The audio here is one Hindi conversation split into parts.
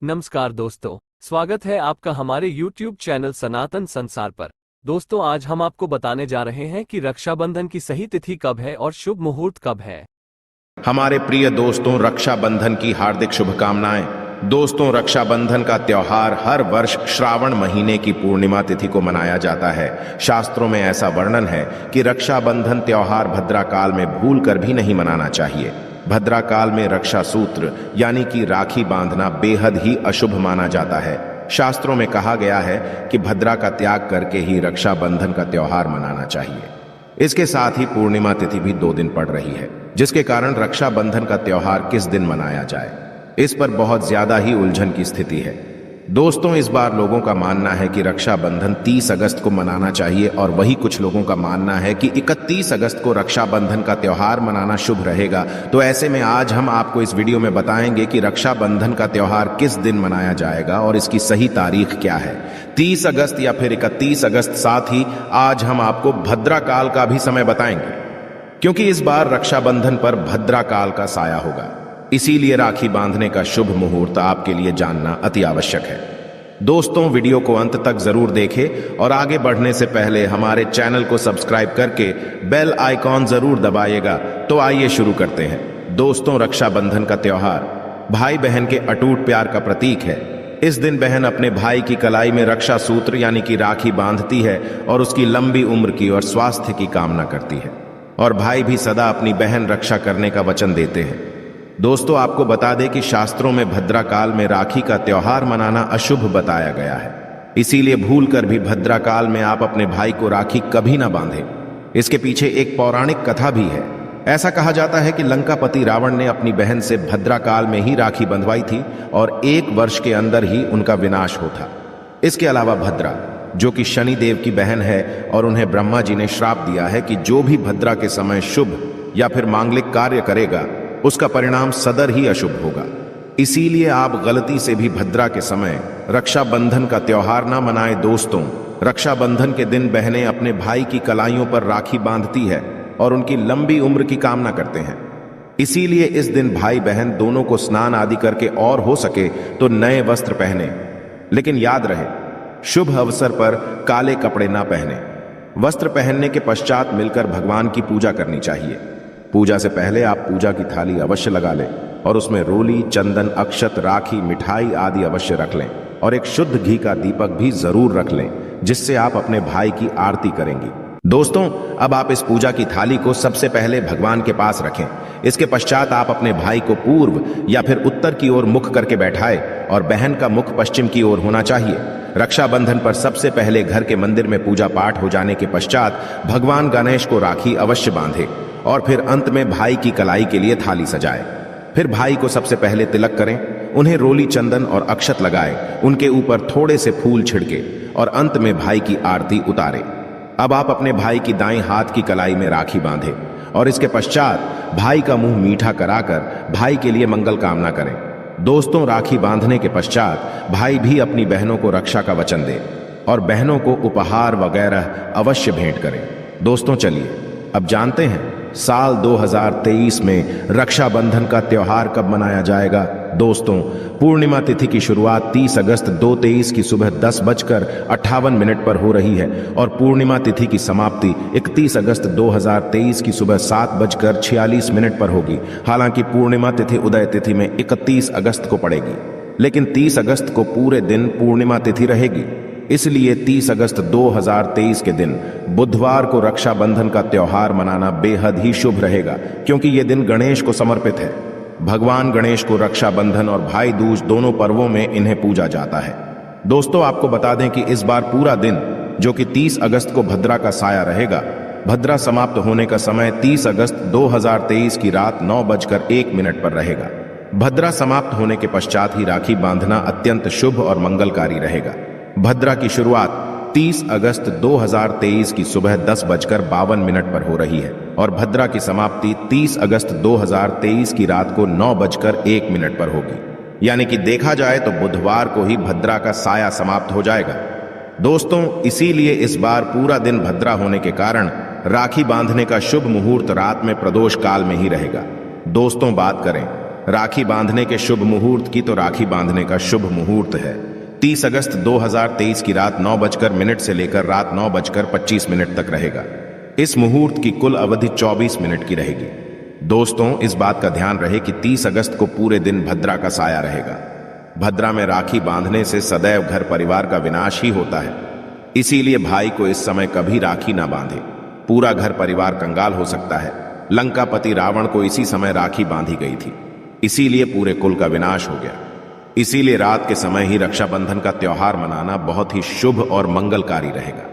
नमस्कार दोस्तों, स्वागत है आपका हमारे YouTube चैनल सनातन संसार पर। दोस्तों, आज हम आपको बताने जा रहे हैं कि रक्षाबंधन की सही तिथि कब है और शुभ मुहूर्त कब है। हमारे प्रिय दोस्तों, रक्षाबंधन की हार्दिक शुभकामनाएं। दोस्तों, रक्षाबंधन का त्योहार हर वर्ष श्रावण महीने की पूर्णिमा तिथि को मनाया जाता है। शास्त्रों में ऐसा वर्णन है कि रक्षाबंधन त्योहार भद्रा काल में भूल कर भी नहीं मनाना चाहिए। भद्रा काल में रक्षा सूत्र यानी कि राखी बांधना बेहद ही अशुभ माना जाता है। शास्त्रों में कहा गया है कि भद्रा का त्याग करके ही रक्षाबंधन का त्योहार मनाना चाहिए। इसके साथ ही पूर्णिमा तिथि भी 2 दिन पड़ रही है, जिसके कारण रक्षाबंधन का त्योहार किस दिन मनाया जाए, इस पर बहुत ज्यादा ही उलझन की स्थिति है। दोस्तों, इस बार लोगों का मानना है कि रक्षाबंधन 30 अगस्त को मनाना चाहिए और वही कुछ लोगों का मानना है कि 31 अगस्त को रक्षाबंधन का त्योहार मनाना शुभ रहेगा। तो ऐसे में आज हम आपको इस वीडियो में बताएंगे कि रक्षाबंधन का त्योहार किस दिन मनाया जाएगा और इसकी सही तारीख क्या है, 30 अगस्त या फिर 31 अगस्त। साथ ही आज हम आपको भद्रा काल का भी समय बताएंगे, क्योंकि इस बार रक्षाबंधन पर भद्रा काल का साया होगा। इसीलिए राखी बांधने का शुभ मुहूर्त आपके लिए जानना अति आवश्यक है। दोस्तों, वीडियो को अंत तक जरूर देखें और आगे बढ़ने से पहले हमारे चैनल को सब्सक्राइब करके बेल आइकॉन जरूर दबाइएगा। तो आइए शुरू करते हैं। दोस्तों, रक्षाबंधन का त्योहार भाई बहन के अटूट प्यार का प्रतीक है। इस दिन बहन अपने भाई की कलाई में रक्षा सूत्र यानी कि राखी बांधती है और उसकी लंबी उम्र की और स्वास्थ्य की कामना करती है, और भाई भी सदा अपनी बहन रक्षा करने का वचन देते हैं। दोस्तों, आपको बता दें कि शास्त्रों में भद्रा काल में राखी का त्योहार मनाना अशुभ बताया गया है। इसीलिए भूलकर भी भद्रा काल में आप अपने भाई को राखी कभी ना बांधें। इसके पीछे एक पौराणिक कथा भी है। ऐसा कहा जाता है कि लंकापति रावण ने अपनी बहन से भद्रा काल में ही राखी बंधवाई थी और 1 वर्ष के अंदर ही उनका विनाश होता। इसके अलावा भद्रा, जो कि शनि देव की बहन है, और उन्हें ब्रह्मा जी ने श्राप दिया है कि जो भी भद्रा के समय शुभ या फिर मांगलिक कार्य करेगा उसका परिणाम सदर ही अशुभ होगा। इसीलिए आप गलती से भी भद्रा के समय रक्षाबंधन का त्योहार ना मनाएं। दोस्तों, रक्षाबंधन के दिन बहनें अपने भाई की कलाइयों पर राखी बांधती है और उनकी लंबी उम्र की कामना करते हैं। इसीलिए इस दिन भाई बहन दोनों को स्नान आदि करके और हो सके तो नए वस्त्र पहने, लेकिन याद रहे शुभ अवसर पर काले कपड़े ना पहने। वस्त्र पहनने के पश्चात मिलकर भगवान की पूजा करनी चाहिए। पूजा से पहले आप पूजा की थाली अवश्य लगा लें और उसमें रोली, चंदन, अक्षत, राखी, मिठाई आदि अवश्य रख लें और एक शुद्ध घी का दीपक भी जरूर रख लें, जिससे आप अपने भाई की आरती करेंगी। दोस्तों, अब आप इस पूजा की थाली को सबसे पहले भगवान के पास रखें। इसके पश्चात आप अपने भाई को पूर्व या फिर उत्तर की ओर मुख करके बैठाएं और बहन का मुख पश्चिम की ओर होना चाहिए। रक्षाबंधन पर सबसे पहले घर के मंदिर में पूजा पाठ हो जाने के पश्चात भगवान गणेश को राखी अवश्य बांधे और फिर अंत में भाई की कलाई के लिए थाली सजाएं। फिर भाई को सबसे पहले तिलक करें, उन्हें रोली, चंदन और अक्षत लगाएं, उनके ऊपर थोड़े से फूल छिड़के और अंत में भाई की आरती उतारें। अब आप अपने भाई की दाईं हाथ की कलाई में राखी बांधें और इसके पश्चात भाई का मुंह मीठा कराकर भाई के लिए मंगल कामना करें। दोस्तों, राखी बांधने के पश्चात भाई भी अपनी बहनों को रक्षा का वचन दे और बहनों को उपहार वगैरह अवश्य भेंट करें। दोस्तों, चलिए अब जानते हैं साल 2023 में रक्षाबंधन का त्योहार कब मनाया जाएगा। दोस्तों, पूर्णिमा तिथि की शुरुआत 30 अगस्त 2023 की सुबह 10:58 पर हो रही है और पूर्णिमा तिथि की समाप्ति 31 अगस्त 2023 की सुबह 7:46 पर होगी। हालांकि पूर्णिमा तिथि उदय तिथि में 31 अगस्त को पड़ेगी, लेकिन 30 अगस्त को पूरे दिन पूर्णिमा तिथि रहेगी। इसलिए 30 अगस्त 2023 के दिन बुधवार को रक्षाबंधन का त्योहार मनाना बेहद ही शुभ रहेगा, क्योंकि यह दिन गणेश को समर्पित है। भगवान गणेश को रक्षाबंधन और भाई दूज दोनों पर्वों में इन्हें पूजा जाता है। दोस्तों, आपको बता दें कि इस बार पूरा दिन, जो कि 30 अगस्त को भद्रा का साया रहेगा, भद्रा समाप्त होने का समय 30 अगस्त 2023 की रात 9:01 पर रहेगा। भद्रा समाप्त होने के पश्चात ही राखी बांधना अत्यंत शुभ और मंगलकारी रहेगा। भद्रा की शुरुआत 30 अगस्त 2023 की सुबह 10:52 पर हो रही है और भद्रा की समाप्ति 30 अगस्त 2023 की रात को 9:01 पर होगी। यानी कि देखा जाए तो बुधवार को ही भद्रा का साया समाप्त हो जाएगा। दोस्तों, इसीलिए इस बार पूरा दिन भद्रा होने के कारण राखी बांधने का शुभ मुहूर्त रात में प्रदोष काल में ही रहेगा। दोस्तों, बात करें राखी बांधने के शुभ मुहूर्त की तो राखी बांधने का शुभ मुहूर्त है 30 अगस्त 2023 की रात 9:00 से लेकर रात 9:25 तक रहेगा। इस मुहूर्त की कुल अवधि 24 मिनट की रहेगी। दोस्तों, इस बात का ध्यान रहे कि 30 अगस्त को पूरे दिन भद्रा का साया रहेगा। भद्रा में राखी बांधने से सदैव घर परिवार का विनाश ही होता है। इसीलिए भाई को इस समय कभी राखी ना बांधे, पूरा घर परिवार कंगाल हो सकता है। लंकापति रावण को इसी समय राखी बांधी गई थी, इसीलिए पूरे कुल का विनाश हो गया। इसीलिए रात के समय ही रक्षाबंधन का त्योहार मनाना बहुत ही शुभ और मंगलकारी रहेगा।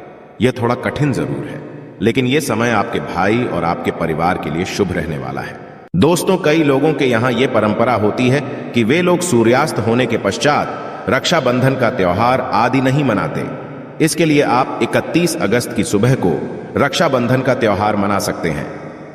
यह थोड़ा कठिन जरूर है, लेकिन यह समय आपके भाई और आपके परिवार के लिए शुभ रहने वाला है। दोस्तों, कई लोगों के यहाँ यह परंपरा होती है कि वे लोग सूर्यास्त होने के पश्चात रक्षाबंधन का त्योहार आदि नहीं मनाते। इसके लिए आप 31 अगस्त की सुबह को रक्षाबंधन का त्योहार मना सकते हैं।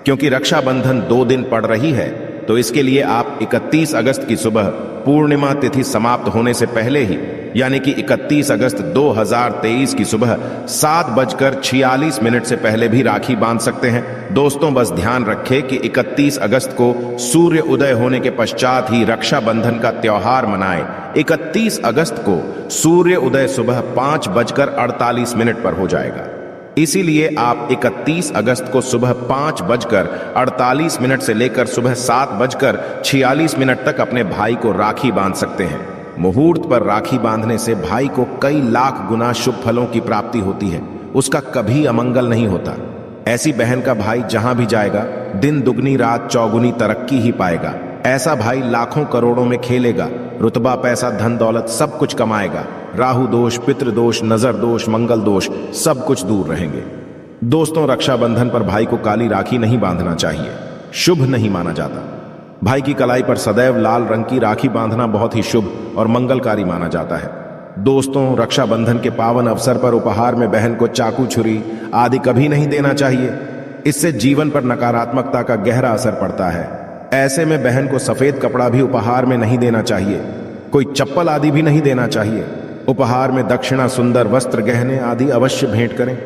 क्योंकि रक्षाबंधन 2 दिन पड़ रही है, तो इसके लिए आप 31 अगस्त की सुबह पूर्णिमा तिथि समाप्त होने से पहले ही, यानी कि 31 अगस्त 2023 की सुबह 7:46 से पहले भी राखी बांध सकते हैं। दोस्तों, बस ध्यान रखें कि 31 अगस्त को सूर्य उदय होने के पश्चात ही रक्षाबंधन का त्योहार मनाएं। 31 अगस्त को सूर्य उदय सुबह 5:48 पर हो जाएगा। इसीलिए आप 31 अगस्त को सुबह 5:48 से लेकर सुबह 7:46 तक अपने भाई को राखी बांध सकते हैं। मुहूर्त पर राखी बांधने से भाई को कई लाख गुना शुभ फलों की प्राप्ति होती है, उसका कभी अमंगल नहीं होता। ऐसी बहन का भाई जहां भी जाएगा, दिन दुगनी रात चौगुनी तरक्की ही पाएगा। ऐसा भाई लाखों करोड़ों में खेलेगा, रुतबा पैसा धन दौलत सब कुछ कमाएगा। राहु दोष, पितृ दोष, नजर दोष, मंगल दोष सब कुछ दूर रहेंगे। दोस्तों, रक्षाबंधन पर भाई को काली राखी नहीं बांधना चाहिए, शुभ नहीं माना जाता। भाई की कलाई पर सदैव लाल रंग की राखी बांधना बहुत ही शुभ और मंगलकारी माना जाता है। दोस्तों, रक्षाबंधन के पावन अवसर पर उपहार में बहन को चाकू, छुरी आदि कभी नहीं देना चाहिए। इससे जीवन पर नकारात्मकता का गहरा असर पड़ता है। ऐसे में बहन को सफेद कपड़ा भी उपहार में नहीं देना चाहिए, कोई चप्पल आदि भी नहीं देना चाहिए। उपहार में दक्षिणा, सुंदर वस्त्र, गहने आदि अवश्य भेंट करें।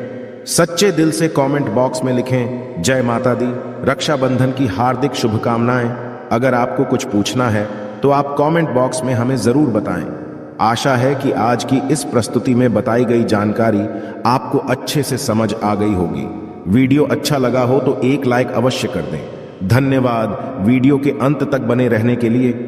सच्चे दिल से कमेंट बॉक्स में लिखें जय माता दी, रक्षाबंधन की हार्दिक शुभकामनाएं। अगर आपको कुछ पूछना है तो आप कमेंट बॉक्स में हमें जरूर बताएं। आशा है कि आज की इस प्रस्तुति में बताई गई जानकारी आपको अच्छे से समझ आ गई होगी। वीडियो अच्छा लगा हो तो एक लाइक अवश्य कर दें। धन्यवाद वीडियो के अंत तक बने रहने के लिए।